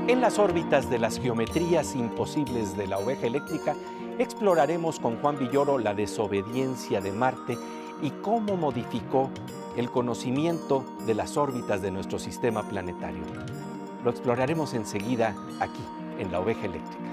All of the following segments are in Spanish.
En las órbitas de las geometrías imposibles de la oveja eléctrica, exploraremos con Juan Villoro la desobediencia de Marte y cómo modificó el conocimiento de las órbitas de nuestro sistema planetario. Lo exploraremos enseguida aquí, en la oveja eléctrica.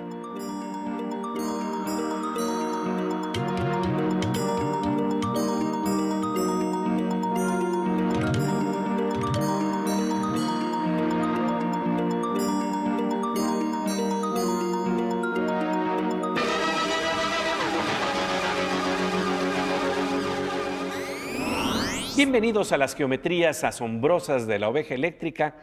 Bienvenidos a las geometrías asombrosas de la oveja eléctrica,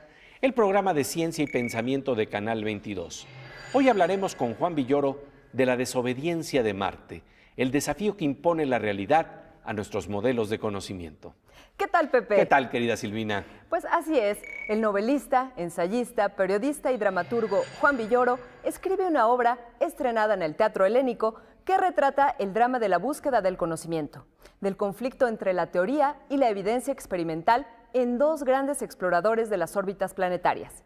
el programa de ciencia y pensamiento de Canal 22. Hoy hablaremos con Juan Villoro de la desobediencia de Marte, el desafío que impone la realidad a nuestros modelos de conocimiento. ¿Qué tal, Pepe? ¿Qué tal, querida Silvina? Pues así es, el novelista, ensayista, periodista y dramaturgo Juan Villoro escribe una obra estrenada en el Teatro Helénico que retrata el drama de la búsqueda del conocimiento, del conflicto entre la teoría y la evidencia experimental en dos grandes exploradores de las órbitas planetarias,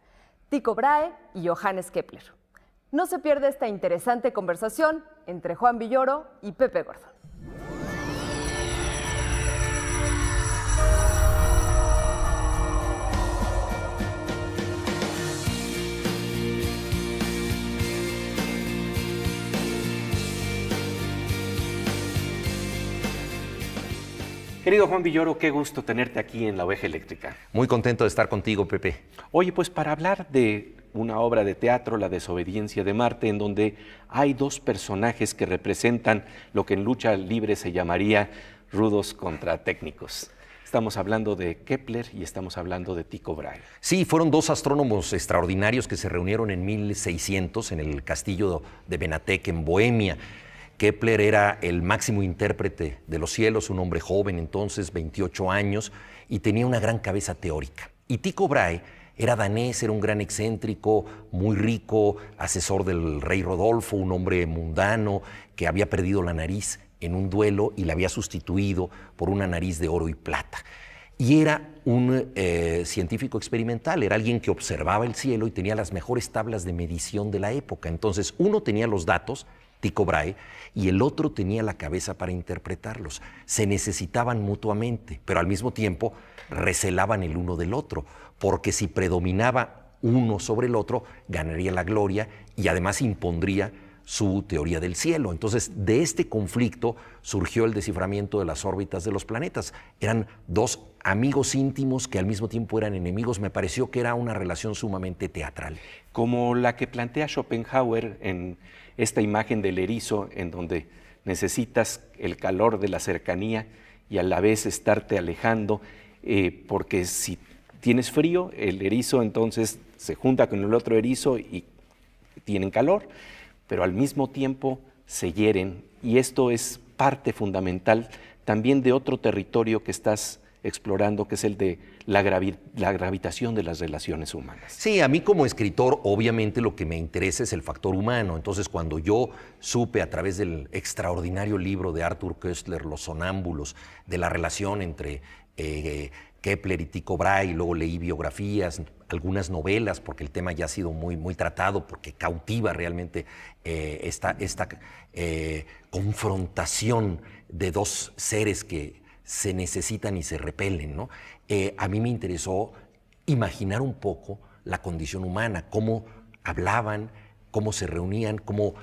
Tycho Brahe y Johannes Kepler. No se pierde esta interesante conversación entre Juan Villoro y Pepe Gordon. Querido Juan Villoro, qué gusto tenerte aquí en la oveja eléctrica. Muy contento de estar contigo, Pepe. Oye, pues para hablar de una obra de teatro, La desobediencia de Marte, en donde hay dos personajes que representan lo que en lucha libre se llamaría rudos contra técnicos. Estamos hablando de Kepler y estamos hablando de Tycho Brahe. Sí, fueron dos astrónomos extraordinarios que se reunieron en 1600 en el castillo de Benátek, en Bohemia. Kepler era el máximo intérprete de los cielos, un hombre joven entonces, 28 años, y tenía una gran cabeza teórica. Y Tycho Brahe era danés, era un gran excéntrico, muy rico, asesor del rey Rodolfo, un hombre mundano que había perdido la nariz en un duelo y la había sustituido por una nariz de oro y plata. Y era un científico experimental, era alguien que observaba el cielo y tenía las mejores tablas de medición de la época. Entonces, uno tenía los datos, Tycho Brahe, y el otro tenía la cabeza para interpretarlos. Se necesitaban mutuamente, pero al mismo tiempo recelaban el uno del otro, porque si predominaba uno sobre el otro, ganaría la gloria y además impondría su teoría del cielo. Entonces, de este conflicto surgió el desciframiento de las órbitas de los planetas. Eran dos amigos íntimos que al mismo tiempo eran enemigos. Me pareció que era una relación sumamente teatral. Como la que plantea Schopenhauer en esta imagen del erizo, en donde necesitas el calor de la cercanía y a la vez estarte alejando, porque si tienes frío, el erizo entonces se junta con el otro erizo y tienen calor, pero al mismo tiempo se hieren, y esto es parte fundamental también de otro territorio que estás explorando, que es el de la gravitación de las relaciones humanas. Sí, a mí como escritor obviamente lo que me interesa es el factor humano. Entonces, cuando yo supe a través del extraordinario libro de Arthur Koestler, Los sonámbulos, de la relación entre Kepler y Tycho Brahe, y luego leí biografías, algunas novelas, porque el tema ya ha sido muy tratado, porque cautiva realmente esta confrontación de dos seres que se necesitan y se repelen, ¿no? A mí me interesó imaginar un poco la condición humana, cómo hablaban, cómo se reunían, cómo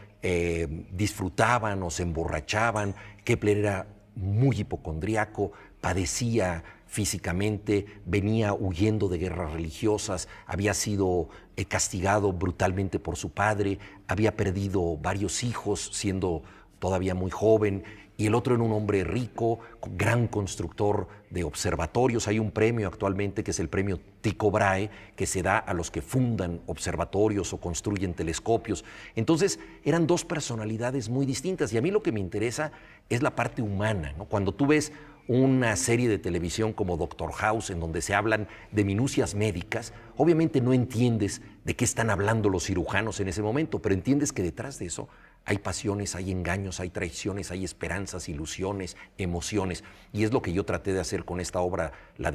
disfrutaban o se emborrachaban. Kepler era muy hipocondriaco, padecía físicamente, venía huyendo de guerras religiosas, había sido castigado brutalmente por su padre, había perdido varios hijos siendo todavía muy joven, y el otro era un hombre rico, gran constructor de observatorios. Hay un premio actualmente que es el premio Tycho Brahe, que se da a los que fundan observatorios o construyen telescopios. Entonces eran dos personalidades muy distintas, y a mí lo que me interesa es la parte humana, ¿no? Cuando tú ves una serie de televisión como Doctor House, en donde se hablan de minucias médicas, obviamente no entiendes de qué están hablando los cirujanos en ese momento, pero entiendes que detrás de eso hay pasiones, hay engaños, hay traiciones, hay esperanzas, ilusiones, emociones. Y es lo que yo traté de hacer con esta obra, La